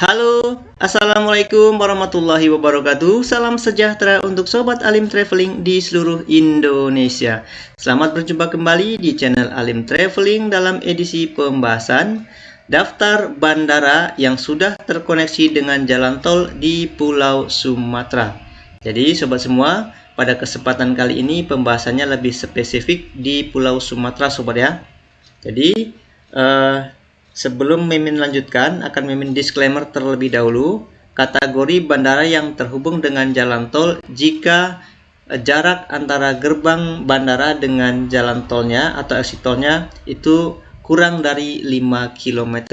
Halo, Assalamualaikum warahmatullahi wabarakatuh. Salam sejahtera untuk Sobat Alim Traveling di seluruh Indonesia. Selamat berjumpa kembali di channel Alim Traveling dalam edisi pembahasan daftar bandara yang sudah terkoneksi dengan jalan tol di Pulau Sumatera. Jadi Sobat semua, pada kesempatan kali ini pembahasannya lebih spesifik di Pulau Sumatera Sobat ya. Jadi sebelum Mimin lanjutkan, akan Mimin disclaimer terlebih dahulu. Kategori bandara yang terhubung dengan jalan tol jika jarak antara gerbang bandara dengan jalan tolnya atau exit tolnya itu kurang dari 5 km.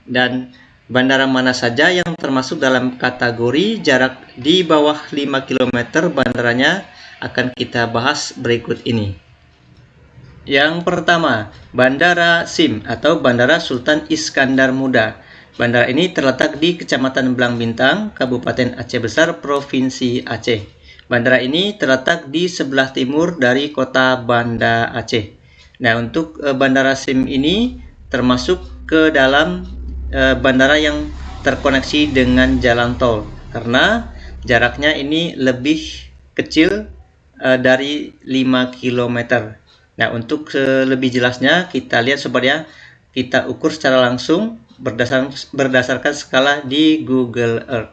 Dan bandara mana saja yang termasuk dalam kategori jarak di bawah 5 km bandaranya akan kita bahas berikut ini. Yang pertama, Bandara SIM atau Bandara Sultan Iskandar Muda. Bandara ini terletak di Kecamatan Belang Bintang, Kabupaten Aceh Besar, Provinsi Aceh. Bandara ini terletak di sebelah timur dari kota Banda Aceh. Nah, untuk Bandara SIM ini termasuk ke dalam bandara yang terkoneksi dengan jalan tol karena jaraknya ini lebih kecil dari 5 km. Nah, untuk lebih jelasnya kita lihat Sobat ya, kita ukur secara langsung berdasarkan skala di Google Earth.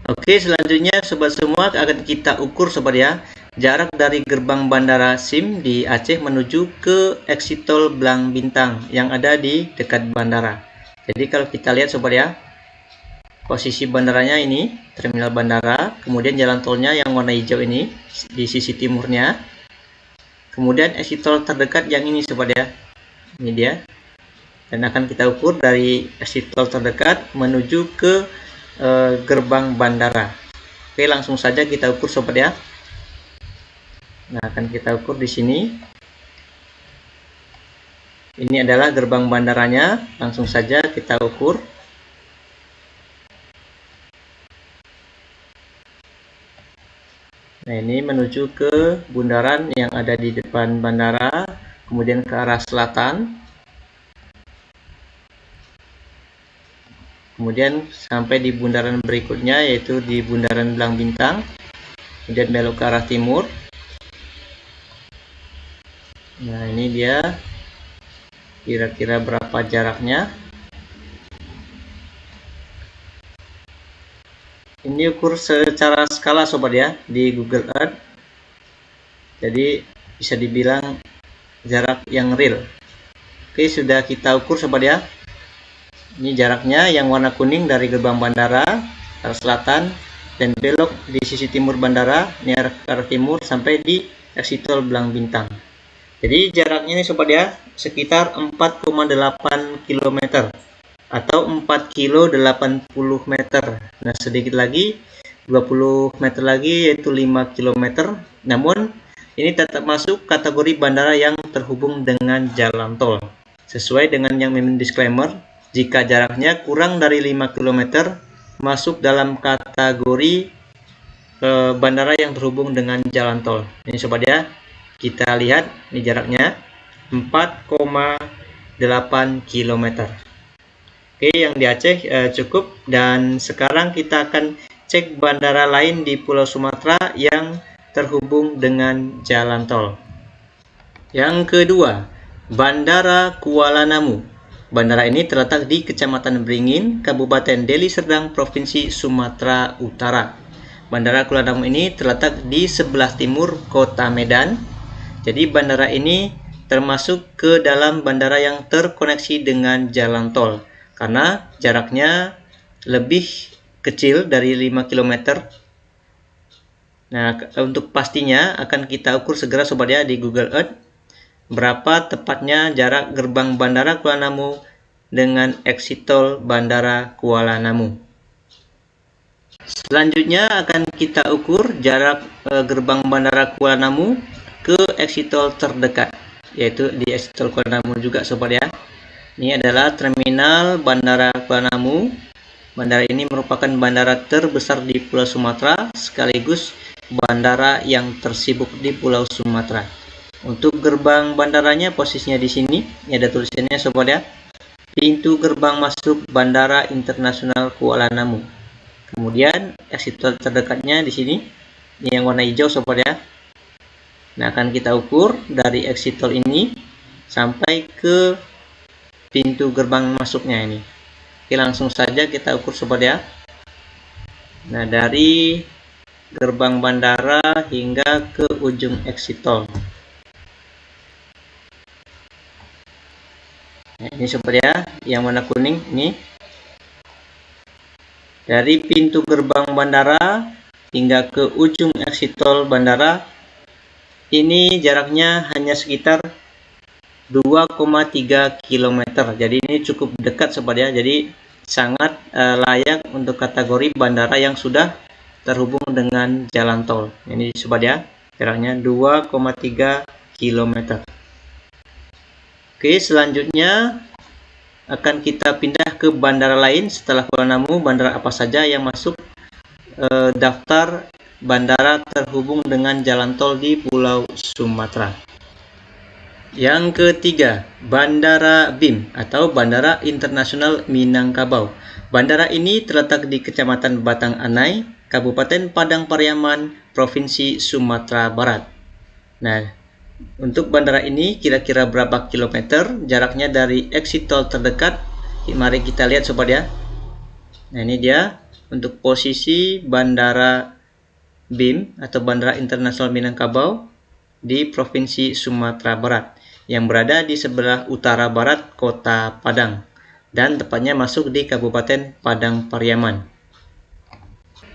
Oke, selanjutnya Sobat semua akan kita ukur Sobat ya, jarak dari gerbang Bandara SIM di Aceh menuju ke exit tol Belang Bintang yang ada di dekat bandara. Jadi kalau kita lihat Sobat ya, posisi bandaranya ini, terminal bandara, kemudian jalan tolnya yang warna hijau ini di sisi timurnya. Kemudian exit tol terdekat yang ini Sobat ya, ini dia, dan akan kita ukur dari exit tol terdekat menuju ke gerbang bandara. Oke, langsung saja kita ukur Sobat ya. Nah, akan kita ukur di sini. Ini adalah gerbang bandaranya, langsung saja kita ukur. Nah, ini menuju ke bundaran yang ada di depan bandara, kemudian ke arah selatan, kemudian sampai di bundaran berikutnya yaitu di bundaran Belang Bintang, kemudian belok ke arah timur. Nah, ini dia kira-kira berapa jaraknya. Ini ukur secara skala Sobat ya di Google Earth. Jadi bisa dibilang jarak yang real. Oke, sudah kita ukur Sobat ya. Ini jaraknya yang warna kuning dari gerbang bandara ke arah selatan dan belok di sisi timur bandara, ini ke arah timur sampai di exit tol Belang Bintang. Jadi jaraknya ini Sobat ya sekitar 4,8 km. Atau 4 kilo 80 meter. Nah, sedikit lagi 20 meter lagi yaitu 5 km. Namun ini tetap masuk kategori bandara yang terhubung dengan jalan tol. Sesuai dengan yang Mimin disclaimer, jika jaraknya kurang dari 5 km masuk dalam kategori bandara yang terhubung dengan jalan tol. Ini Sobat ya, kita lihat ini jaraknya 4,8 km. Oke, yang di Aceh cukup, dan sekarang kita akan cek bandara lain di Pulau Sumatera yang terhubung dengan jalan tol. Yang kedua, Bandara Kuala Namu. Bandara ini terletak di Kecamatan Beringin, Kabupaten Deli Serdang, Provinsi Sumatera Utara. Bandara Kuala Namu ini terletak di sebelah timur Kota Medan. Jadi bandara ini termasuk ke dalam bandara yang terkoneksi dengan jalan tol karena jaraknya lebih kecil dari 5 km. Nah, untuk pastinya akan kita ukur segera Sobat ya di Google Earth berapa tepatnya jarak gerbang Bandara Kuala Namu dengan exit tol Bandara Kuala Namu. Selanjutnya akan kita ukur jarak gerbang Bandara Kuala Namu ke exit tol terdekat, yaitu di exit tol Kuala Namu juga Sobat ya. Ini adalah terminal Bandara Kuala Namu. Bandara ini merupakan bandara terbesar di Pulau Sumatera sekaligus bandara yang tersibuk di Pulau Sumatera. Untuk gerbang bandaranya posisinya di sini. Ini ada tulisannya Sobat ya. pintu gerbang masuk Bandara Internasional Kuala Namu. Kemudian exit tol terdekatnya di sini, ini yang warna hijau sobat ya. Nah, akan kita ukur dari exit tol ini sampai ke pintu gerbang masuknya ini. Oke, langsung saja kita ukur sobat ya. Nah, dari gerbang bandara hingga ke ujung exit tol. Nah, ini sobat ya, yang warna kuning ini. Dari pintu gerbang bandara hingga ke ujung exit tol bandara, ini jaraknya hanya sekitar 2,3 km. Jadi ini cukup dekat sobat ya. Jadi sangat layak untuk kategori bandara yang sudah terhubung dengan jalan tol. Ini sobat ya, jaraknya 2,3 km. Oke, selanjutnya akan kita pindah ke bandara lain setelah Kuala Namu. Bandara apa saja yang masuk daftar bandara terhubung dengan jalan tol di Pulau Sumatera. Yang ketiga, Bandara BIM atau Bandara Internasional Minangkabau. Bandara ini terletak di Kecamatan Batang Anai, Kabupaten Padang Pariaman, Provinsi Sumatera Barat. Nah, untuk bandara ini kira-kira berapa kilometer jaraknya dari exit tol terdekat? Mari kita lihat sobat ya. Nah, ini dia untuk posisi Bandara BIM atau Bandara Internasional Minangkabau di Provinsi Sumatera Barat yang berada di sebelah utara barat Kota Padang dan tepatnya masuk di Kabupaten Padang Pariaman.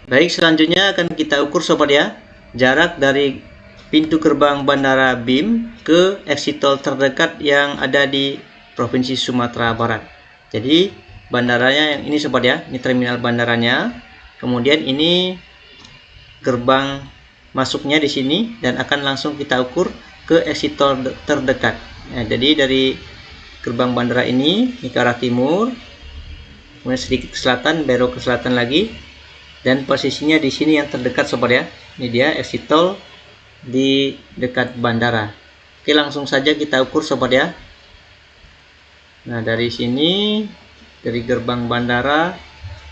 Baik, selanjutnya akan kita ukur sobat ya, jarak dari pintu gerbang Bandara BIM ke exit tol terdekat yang ada di Provinsi Sumatera Barat. Jadi bandaranya yang ini sobat ya, ini terminal bandaranya. Kemudian ini gerbang masuknya di sini dan akan langsung kita ukur ke exit tol terdekat. Nah, jadi dari gerbang bandara ini ke arah timur, kemudian sedikit ke selatan, belok ke selatan lagi, dan posisinya di sini yang terdekat sobat ya. Ini dia exit tol di dekat bandara. Oke, langsung saja kita ukur sobat ya. Nah, dari sini, dari gerbang bandara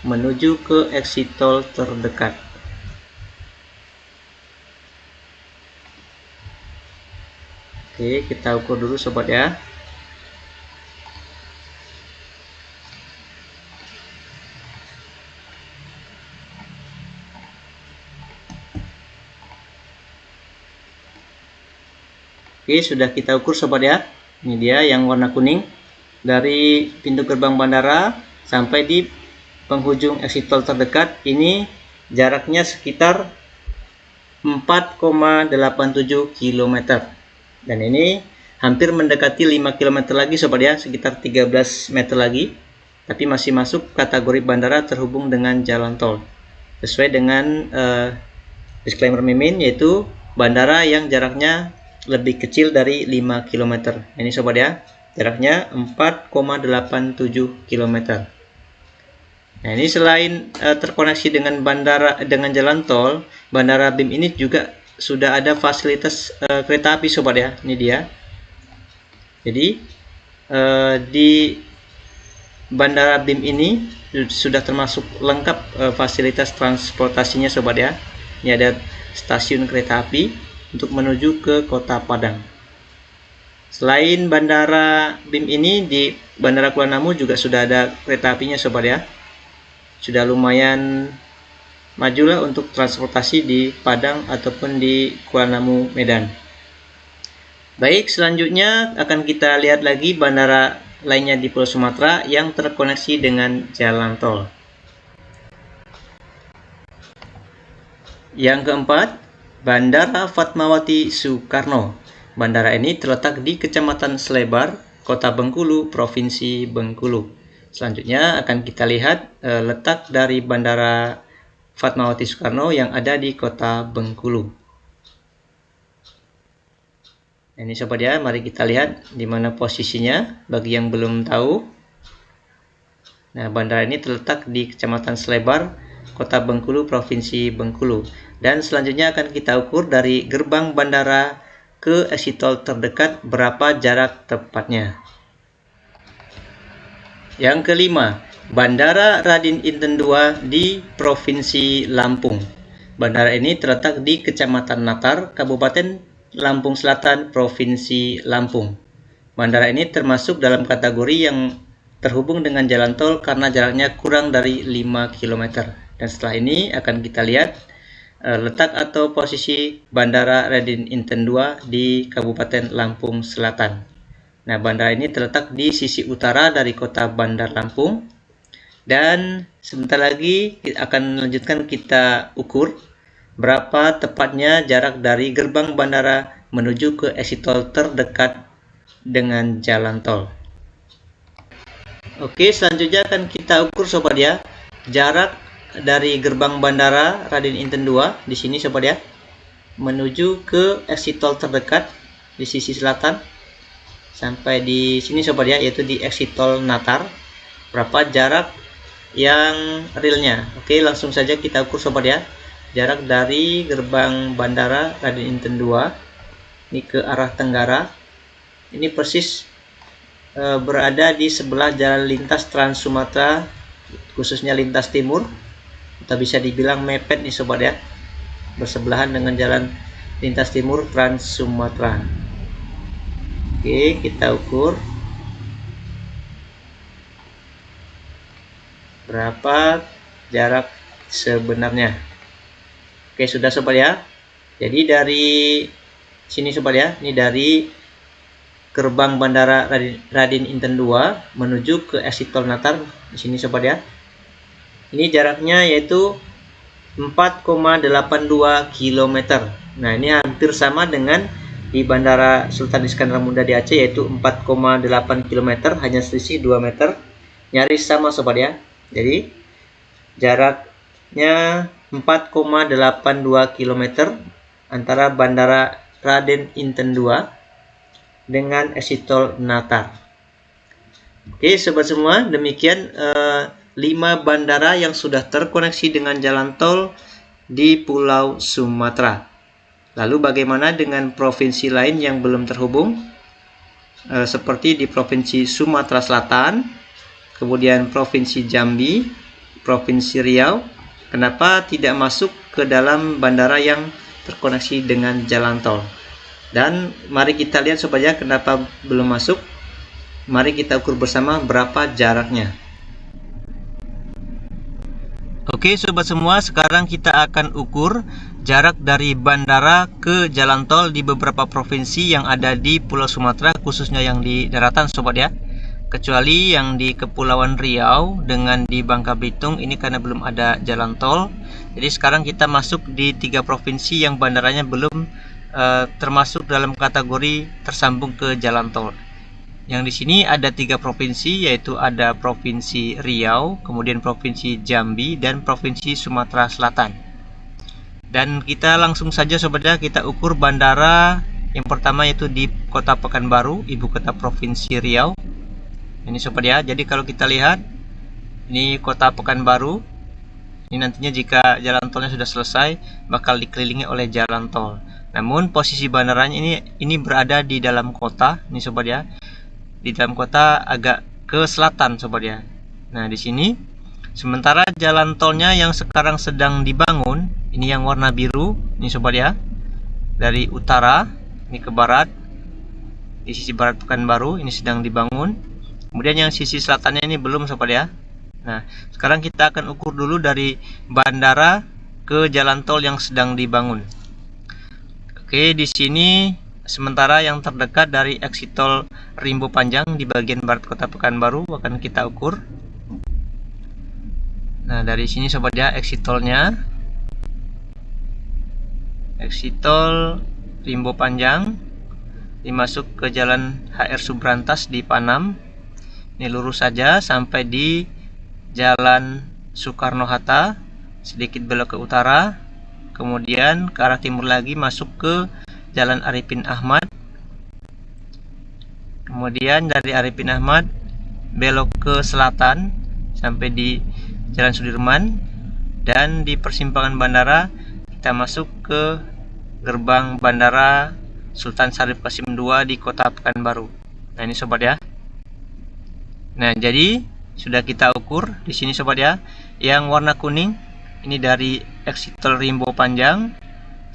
menuju ke exit tol terdekat. Oke, kita ukur dulu sobat ya. Oke, sudah kita ukur sobat ya. Ini dia yang warna kuning. Dari pintu gerbang bandara sampai di penghujung exit tol terdekat, ini jaraknya sekitar 4,87 km. Dan ini hampir mendekati 5 km lagi sobat ya, sekitar 13 meter lagi. Tapi masih masuk kategori bandara terhubung dengan jalan tol. Sesuai dengan disclaimer mimin, yaitu bandara yang jaraknya lebih kecil dari 5 km. Ini sobat ya, jaraknya 4,87 km. Nah, ini selain terkoneksi dengan bandara dengan jalan tol, Bandara BIM ini juga sudah ada fasilitas kereta api sobat ya. Ini dia. Jadi di Bandara BIM ini sudah termasuk lengkap fasilitas transportasinya sobat ya. Ini ada stasiun kereta api untuk menuju ke Kota Padang. Selain Bandara BIM ini, di Bandara Kuala Namu juga sudah ada kereta apinya sobat ya. Sudah lumayan majulah untuk transportasi di Padang ataupun di Kuala Namu, Medan. Baik, selanjutnya akan kita lihat lagi bandara lainnya di Pulau Sumatera yang terkoneksi dengan jalan tol. Yang keempat, Bandara Fatmawati Soekarno. Bandara ini terletak di Kecamatan Selebar, Kota Bengkulu, Provinsi Bengkulu. Selanjutnya akan kita lihat letak dari Bandara Fatmawati Soekarno yang ada di Kota Bengkulu. Ini sobat ya, mari kita lihat di mana posisinya bagi yang belum tahu. Nah, bandara ini terletak di Kecamatan Selebar, Kota Bengkulu, Provinsi Bengkulu. Dan selanjutnya akan kita ukur dari gerbang bandara ke exit tol terdekat berapa jarak tepatnya. Yang kelima, Bandara Raden Inten II di Provinsi Lampung. Bandara ini terletak di Kecamatan Natar, Kabupaten Lampung Selatan, Provinsi Lampung. Bandara ini termasuk dalam kategori yang terhubung dengan jalan tol karena jaraknya kurang dari 5 km. Dan setelah ini akan kita lihat letak atau posisi Bandara Raden Inten II di Kabupaten Lampung Selatan. Nah, bandara ini terletak di sisi utara dari kota Bandar Lampung. Dan sebentar lagi akan melanjutkan kita ukur berapa tepatnya jarak dari gerbang bandara menuju ke exit tol terdekat dengan jalan tol. Oke, selanjutnya akan kita ukur sobat ya, jarak dari gerbang bandara Raden Inten II di sini sobat ya, menuju ke exit tol terdekat di sisi selatan sampai di sini sobat ya, yaitu di exit tol Natar. Berapa jarak yang realnya? Oke, langsung saja kita ukur sobat ya. Jarak dari gerbang bandara Raden Inten II ini ke arah tenggara. Ini persis berada di sebelah jalan lintas Trans Sumatera, khususnya lintas timur. Kita bisa dibilang mepet nih sobat ya, bersebelahan dengan jalan lintas timur Trans Sumatera. Oke, kita ukur berapa jarak sebenarnya. Oke, sudah sobat ya. Jadi dari sini sobat ya, ini dari gerbang bandara Raden Inten II menuju ke exit tol Natar di sini sobat ya. Ini jaraknya yaitu 4,82 km. Nah, ini hampir sama dengan di Bandara Sultan Iskandar Muda di Aceh, yaitu 4,8 km, hanya selisih 2 meter. Nyaris sama sobat ya. Jadi jaraknya 4,82 km antara Bandara Raden Inten II dengan exit tol Natar. Oke sobat semua, demikian 5 bandara yang sudah terkoneksi dengan jalan tol di Pulau Sumatera. Lalu bagaimana dengan provinsi lain yang belum terhubung? Seperti di Provinsi Sumatera Selatan, kemudian Provinsi Jambi, Provinsi Riau. Kenapa tidak masuk ke dalam bandara yang terkoneksi dengan jalan tol? Dan mari kita lihat sobat ya, kenapa belum masuk. Mari kita ukur bersama berapa jaraknya. Oke sobat semua, sekarang kita akan ukur jarak dari bandara ke jalan tol di beberapa provinsi yang ada di Pulau Sumatera, khususnya yang di daratan sobat ya. Kecuali yang di Kepulauan Riau dengan di Bangka Belitung, ini karena belum ada jalan tol. Jadi sekarang kita masuk di 3 provinsi yang bandaranya belum termasuk dalam kategori tersambung ke jalan tol. Yang di sini ada 3 provinsi, yaitu ada Provinsi Riau, kemudian Provinsi Jambi, dan Provinsi Sumatera Selatan. Dan kita langsung saja sobat ya, kita ukur bandara yang pertama yaitu di Kota Pekanbaru, ibu kota Provinsi Riau. Ini sobat ya, jadi kalau kita lihat ini Kota Pekanbaru. Ini nantinya jika jalan tolnya sudah selesai bakal dikelilingi oleh jalan tol. Namun posisi bandaranya ini berada di dalam kota, ini sobat ya. Di dalam kota agak ke selatan sobat ya. Nah, di sini sementara jalan tolnya yang sekarang sedang dibangun, ini yang warna biru, ini sobat ya. Dari utara ini ke barat. Di sisi barat Pekanbaru ini sedang dibangun. Kemudian yang sisi selatannya ini belum sobat ya. Nah, sekarang kita akan ukur dulu dari bandara ke jalan tol yang sedang dibangun. Oke, di sini sementara yang terdekat dari exit tol Rimbo Panjang di bagian barat Kota Pekanbaru akan kita ukur. Nah, dari sini sobat ya, exit tolnya. Exit tol Rimbo Panjang dimasuk ke jalan HR Subrantas di Panam. Ini lurus saja sampai di Jalan Soekarno-Hatta, sedikit belok ke utara, kemudian ke arah timur lagi masuk ke Jalan Arifin Ahmad. Kemudian dari Arifin Ahmad belok ke selatan sampai di Jalan Sudirman, dan di persimpangan bandara kita masuk ke gerbang Bandara Sultan Syarif Qasim II di Kota Pekanbaru. Nah, ini sobat ya. Nah, jadi sudah kita ukur di sini sobat ya. Yang warna kuning ini dari exit tol Rimbo Panjang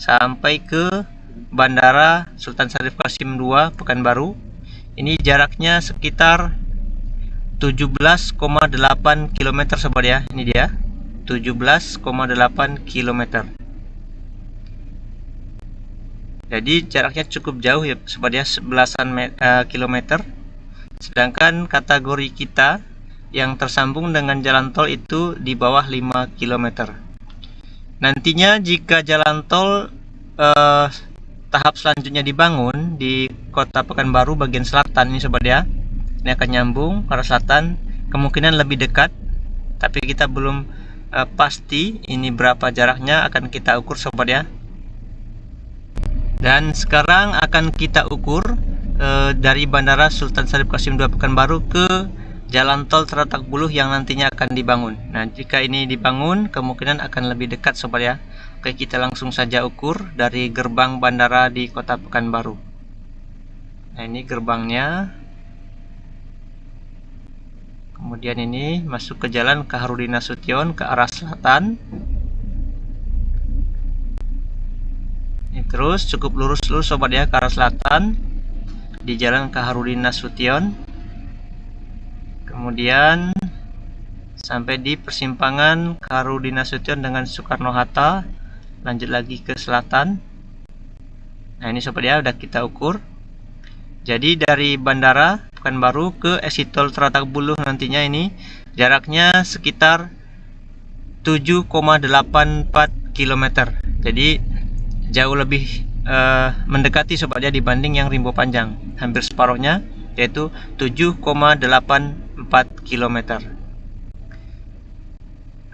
sampai ke Bandara Sultan Syarif Qasim II Pekanbaru. Ini jaraknya sekitar 17,8 km sobat ya. Ini dia 17,8 km. Jadi jaraknya cukup jauh ya sobat ya, 11-an kilometer. Sedangkan kategori kita yang tersambung dengan jalan tol itu di bawah 5 km. Nantinya jika jalan tol tahap selanjutnya dibangun di Kota Pekanbaru bagian selatan ini sobat ya, ini akan nyambung ke arah selatan, kemungkinan lebih dekat, tapi kita belum pasti ini berapa jaraknya, akan kita ukur sobat ya. Dan sekarang akan kita ukur dari Bandara Sultan Syarif Qasim II Pekanbaru ke jalan tol Teratak Buluh yang nantinya akan dibangun. Nah, jika ini dibangun, kemungkinan akan lebih dekat sobat ya. Oke, kita langsung saja ukur dari gerbang bandara di Kota Pekanbaru. Nah, ini gerbangnya. Kemudian ini masuk ke jalan Kaharudin Nasution ke arah selatan. Ini terus cukup lurus sobat ya ke arah selatan di jalan Kaharudin Nasution. Kemudian sampai di persimpangan Kaharudin Nasution dengan Soekarno-Hatta, lanjut lagi ke selatan. Nah, ini sobat ya udah kita ukur. Jadi dari Bandara Pekanbaru ke exit tol Teratak Buluh nantinya ini jaraknya sekitar 7,84 km. Jadi jauh lebih mendekati sobat ya dibanding yang Rimbo Panjang, hampir separuhnya, yaitu 7,84 km.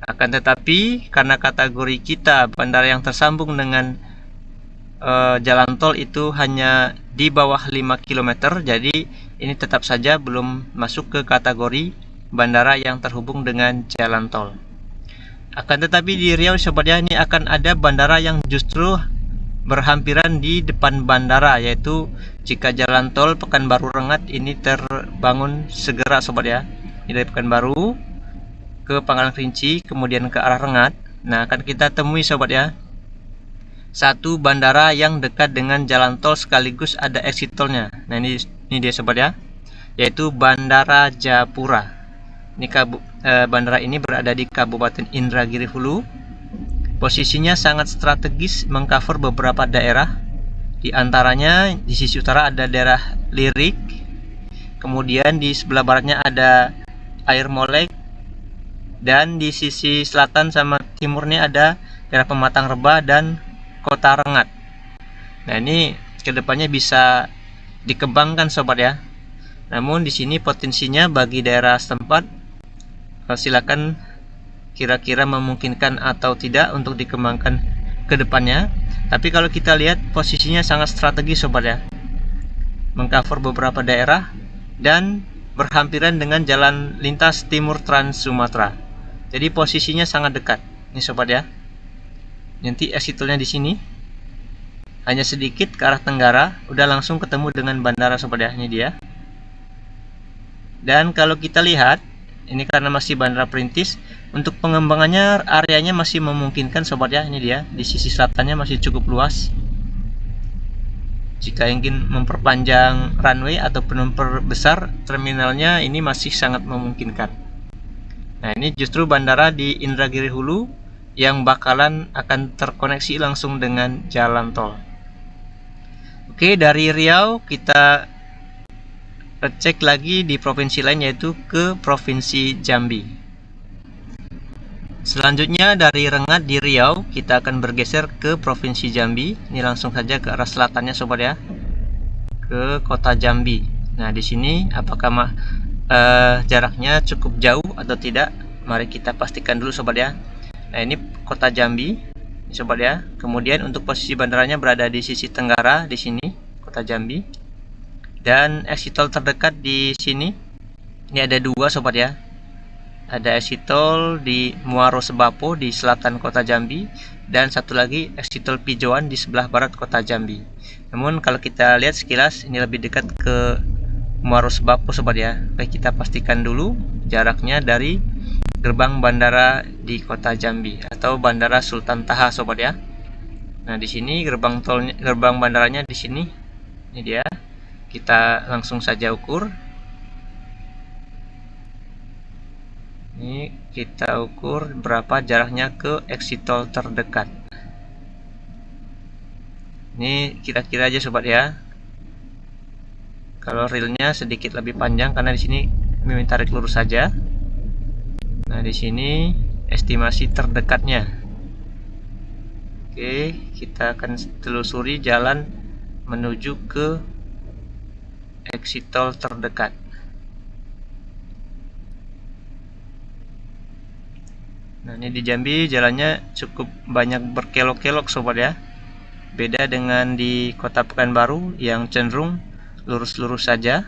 Akan tetapi karena kategori kita bandara yang tersambung dengan jalan tol itu hanya di bawah 5 km, jadi ini tetap saja belum masuk ke kategori bandara yang terhubung dengan jalan tol. Akan tetapi di Riau sobat ya, ini akan ada bandara yang justru berhampiran di depan bandara, yaitu jika jalan tol Pekanbaru Rengat ini terbangun segera sobat ya. Ini dari Pekanbaru ke Pangkalan Kerinci kemudian ke arah Rengat. Nah, akan kita temui sobat ya satu bandara yang dekat dengan jalan tol sekaligus ada exit tolnya. Nah, ini dia sobat ya, yaitu Bandara Japura. Ini bandara ini berada di Kabupaten Indragiri Hulu. Posisinya sangat strategis, mengcover beberapa daerah. Di antaranya di sisi utara ada daerah Lirik, kemudian di sebelah baratnya ada Air Molek, dan di sisi selatan sama timurnya ada daerah Pematang Rebah dan Kota Rengat. Nah, ini kedepannya bisa dikembangkan sobat ya. Namun di sini potensinya bagi daerah setempat silakan kira-kira memungkinkan atau tidak untuk dikembangkan ke depannya. Tapi kalau kita lihat posisinya sangat strategis sobat ya, mengcover beberapa daerah dan berhampiran dengan jalan lintas timur Trans Sumatera. Jadi posisinya sangat dekat. Ini sobat ya. Nanti exit tolnya di sini hanya sedikit ke arah tenggara, udah langsung ketemu dengan bandara sobat ya. Ini dia. Dan kalau kita lihat ini karena masih bandara perintis, untuk pengembangannya areanya masih memungkinkan sobat ya. Ini dia, di sisi selatannya masih cukup luas. Jika ingin memperpanjang runway ataupun memperbesar terminalnya, ini masih sangat memungkinkan. Nah, ini justru bandara di Indragiri Hulu yang bakalan akan terkoneksi langsung dengan jalan tol. Oke, dari Riau kita cek lagi di provinsi lain, yaitu ke Provinsi Jambi. Selanjutnya dari Rengat di Riau kita akan bergeser ke Provinsi Jambi. Ini langsung saja ke arah selatannya sobat ya, ke Kota Jambi. Nah, di sini apakah jaraknya cukup jauh atau tidak? Mari kita pastikan dulu sobat ya. Nah, ini Kota Jambi sobat ya. Kemudian untuk posisi bandaranya berada di sisi tenggara di sini, Kota Jambi. Dan exit tol terdekat di sini ini ada dua sobat ya. Ada exit tol di Muaro Sebapo di selatan Kota Jambi, dan satu lagi exit tol Pijoan di sebelah barat Kota Jambi. Namun kalau kita lihat sekilas ini lebih dekat ke Muaro Sebapo sobat ya. Baik, kita pastikan dulu jaraknya dari gerbang bandara di kota Jambi atau Bandara Sultan Taha, sobat ya. Nah, di sini gerbang bandaranya di sini. Ini dia. Kita langsung saja ukur. Ini kita ukur berapa jaraknya ke exit tol terdekat. Ini kira-kira aja, sobat ya. Kalau realnya sedikit lebih panjang karena di sini meminta tarik lurus saja. Nah, di sini estimasi terdekatnya. Oke, kita akan telusuri jalan menuju ke exit tol terdekat. Nah, ini di Jambi jalannya cukup banyak berkelok-kelok, sobat ya. Beda dengan di Kota Pekanbaru yang cenderung lurus-lurus saja.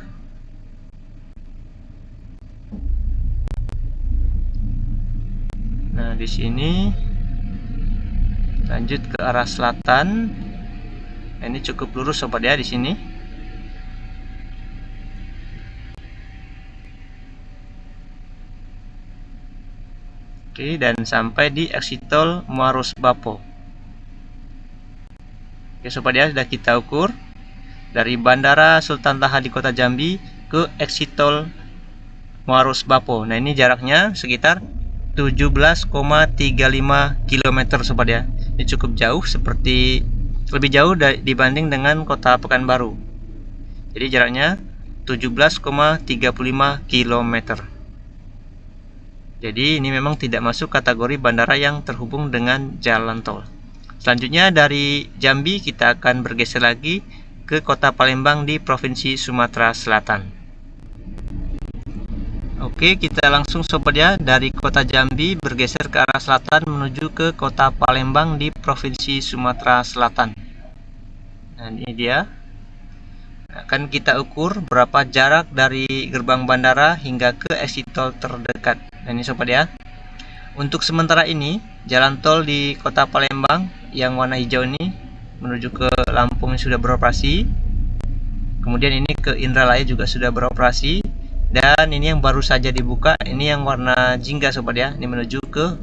Nah, di sini lanjut ke arah selatan. Nah, ini cukup lurus, sobat ya, di sini. Oke, dan sampai di exit tol Muarus Bapo. Oke, sobat ya, sudah kita ukur dari Bandara Sultan Taha di Kota Jambi ke exit tol Muarus Bapo. Nah, ini jaraknya sekitar 17,35 km, sobat ya. Ini cukup jauh, seperti lebih jauh dibanding dengan Kota Pekanbaru. Jadi jaraknya 17,35 km. Jadi ini memang tidak masuk kategori bandara yang terhubung dengan jalan tol. Selanjutnya dari Jambi kita akan bergeser lagi ke Kota Palembang di Provinsi Sumatera Selatan. Oke, kita langsung, sobat ya, dari Kota Jambi bergeser ke arah selatan menuju ke Kota Palembang di Provinsi Sumatera Selatan. Nah, ini dia. Akan kita ukur berapa jarak dari gerbang bandara hingga ke exit tol terdekat. Nah, ini, sobat ya. Untuk sementara ini, jalan tol di Kota Palembang yang warna hijau ini menuju ke Lampung sudah beroperasi. Kemudian ini ke Indralaya juga sudah beroperasi. Dan ini yang baru saja dibuka, ini yang warna jingga, sobat ya. Ini menuju ke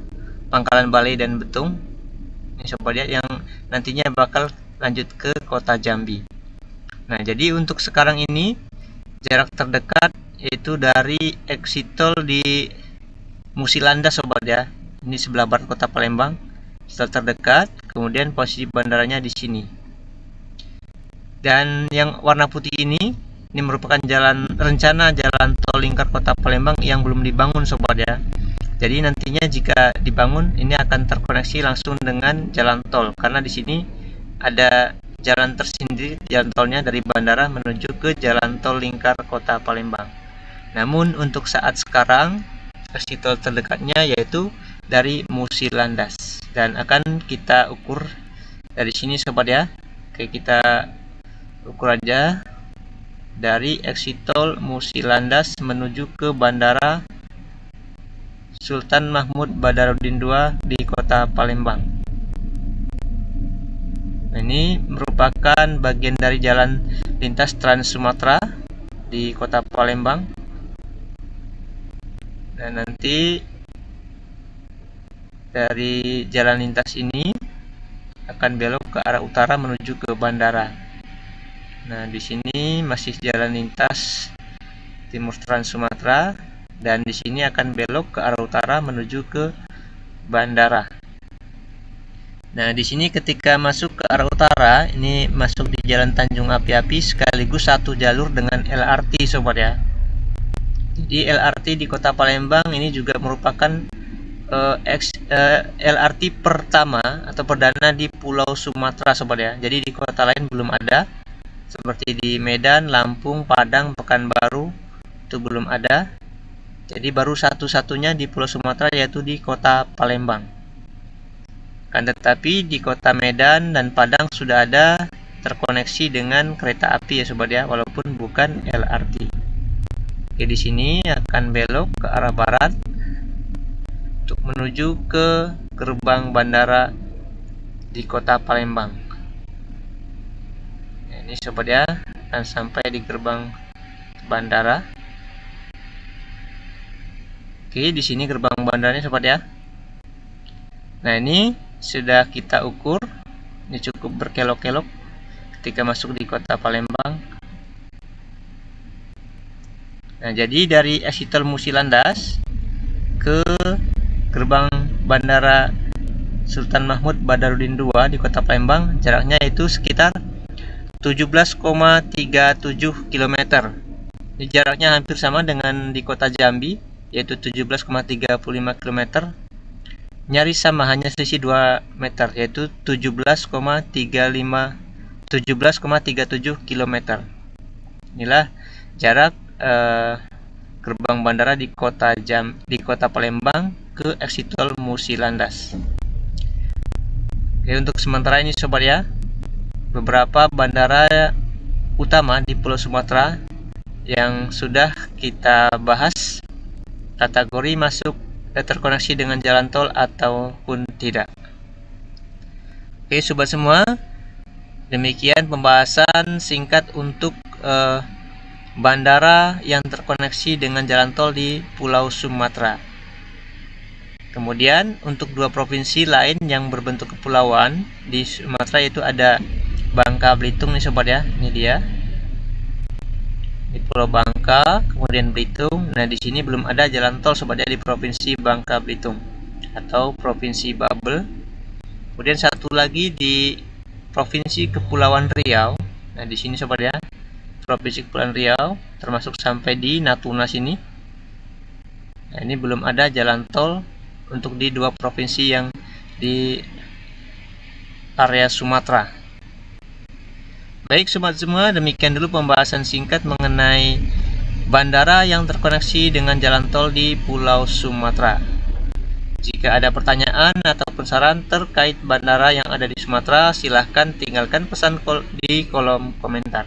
Pangkalan Balai dan Betung. Ini, sobat ya, yang nantinya bakal lanjut ke Kota Jambi. Nah, jadi untuk sekarang ini jarak terdekat yaitu dari exit tol di Musilandas, sobat ya. Ini sebelah barat Kota Palembang. Setelah terdekat, kemudian posisi bandaranya di sini. Dan yang warna putih ini merupakan rencana jalan tol lingkar Kota Palembang yang belum dibangun, sobat ya. Jadi nantinya jika dibangun ini akan terkoneksi langsung dengan jalan tol, karena di sini ada jalan tersendiri, jalan tolnya dari bandara menuju ke jalan tol lingkar Kota Palembang. Namun untuk saat sekarang exit tol terdekatnya yaitu dari Musilandas, dan akan kita ukur dari sini, sobat ya. Oke, kita ukur aja dari exit tol Musilandas menuju ke Bandara Sultan Mahmud Badarudin II di Kota Palembang. Nah, ini merupakan bagian dari jalan lintas Trans Sumatera di Kota Palembang. Dan nanti dari jalan lintas ini akan belok ke arah utara menuju ke bandara. Nah, di sini masih jalan lintas Timur Trans Sumatera, dan di sini akan belok ke arah utara menuju ke bandara. Nah, di sini ketika masuk ke arah utara, ini masuk di Jalan Tanjung Api-Api sekaligus satu jalur dengan LRT, sobat ya. Jadi LRT di Kota Palembang ini juga merupakan LRT pertama atau perdana di Pulau Sumatera, sobat ya. Jadi di kota lain belum ada. Seperti di Medan, Lampung, Padang, Pekanbaru itu belum ada. Jadi baru satu-satunya di Pulau Sumatera yaitu di Kota Palembang. Kan tetapi di Kota Medan dan Padang sudah ada terkoneksi dengan kereta api ya, sobat ya, walaupun bukan LRT. Oke, di sini akan belok ke arah barat untuk menuju ke gerbang bandara di Kota Palembang. Ini, sobat ya, akan sampai di gerbang bandara. Oke, di sini gerbang bandaranya sobat ya. Nah, ini sudah kita ukur. Ini cukup berkelok-kelok ketika masuk di kota Palembang. Nah, jadi dari exit tol Musi Landas ke gerbang bandara Sultan Mahmud Badarudin II di kota Palembang, jaraknya itu sekitar 17,37 km. Ini jaraknya hampir sama dengan di kota Jambi, yaitu 17,35 km. Nyaris sama, hanya selisih 2 meter, yaitu 17,37 km. Inilah jarak gerbang bandara di kota Palembang ke exit tol Musi Landas. Oke, untuk sementara ini sobat ya, beberapa bandara utama di Pulau Sumatera yang sudah kita bahas kategori masuk terkoneksi dengan jalan tol ataupun tidak. Oke sobat semua, demikian pembahasan singkat untuk bandara yang terkoneksi dengan jalan tol di Pulau Sumatera. Kemudian untuk 2 provinsi lain yang berbentuk kepulauan di Sumatera, yaitu ada Bangka Belitung nih sobat ya. Ini dia di Pulau Bangka, kemudian Belitung. Nah, di sini belum ada jalan tol sobat ya, di provinsi Bangka Belitung atau provinsi Babel. Kemudian satu lagi di provinsi Kepulauan Riau. Nah, di sini sobat ya, provinsi Kepulauan Riau termasuk sampai di Natuna sini. Nah, ini belum ada jalan tol untuk di 2 provinsi yang di area Sumatera. Baik sobat semua, demikian dulu pembahasan singkat mengenai bandara yang terkoneksi dengan jalan tol di Pulau Sumatera. Jika ada pertanyaan ataupun saran terkait bandara yang ada di Sumatera, silahkan tinggalkan pesan di kolom komentar.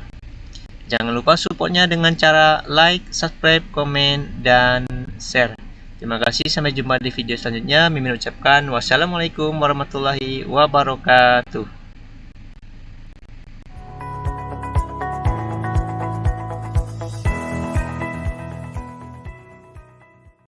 Jangan lupa supportnya dengan cara like, subscribe, komen, dan share. Terima kasih, sampai jumpa di video selanjutnya. Mimin ucapkan wassalamualaikum warahmatullahi wabarakatuh.